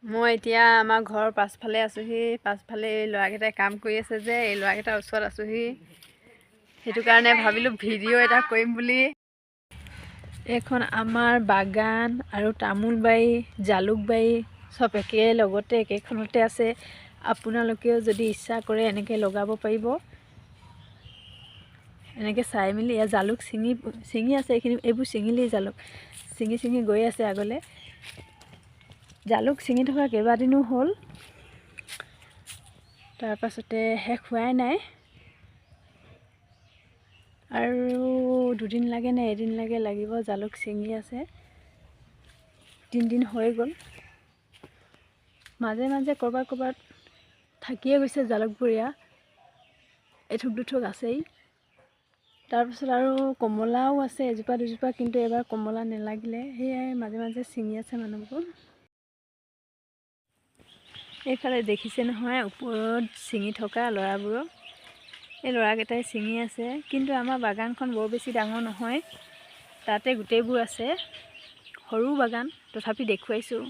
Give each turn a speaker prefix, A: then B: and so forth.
A: মই এতিয়া আমাৰ ঘৰৰ পাছফালে আছোঁহি। পাছফালে এই ল'ৰাকেইটাই কাম কৰি আছে যে, এই ল'ৰাকেইটাৰ ওচৰত আছোঁহি। সেইটো কাৰণে ভাবিলোঁ ভিডিঅ' এটা কৰিম বুলি। এইখন আমাৰ বাগান আৰু তামোল বাৰী, জালুক বাৰী চব লগতে একেখনতে আছে। আপোনালোকেও যদি ইচ্ছা কৰে এনেকৈ লগাব পাৰিব। এনেকৈ চাই মেলি ইয়াত জালুক ছিঙি আছে। এইবোৰ ছিঙিলেই জালুক ছিঙি গৈ আছে আগলৈ। জালুক ছিঙি থকা কেইবাদিনো হ'ল, তাৰপাছতে শেষ হোৱাই নাই। আৰু দুদিন লাগে নে এদিন লাগিব। জালুক ছিঙি আছে, 3 দিন হৈ গ'ল। মাজে মাজে ক'ৰবাত থাকিয়ে গৈছে জালুকবোৰ। এথুক দুথুক আছেই। তাৰপিছত আৰু কমলাও আছে এজোপা দুজোপা, কিন্তু এবাৰ কমলা নালাগিলে। সেয়াই মাজে মাজে ছিঙি আছে মানুহবোৰ। এইফালে দেখিছে নহয় ওপৰত ছিঙি থকা ল'ৰাবোৰক। এই ল'ৰাকেইটাই ছিঙি আছে, কিন্তু আমাৰ বাগানখন বৰ বেছি ডাঙৰ নহয়। তাতে গোটেইবোৰ আছে, সৰু বাগান, তথাপি দেখুৱাইছোঁ।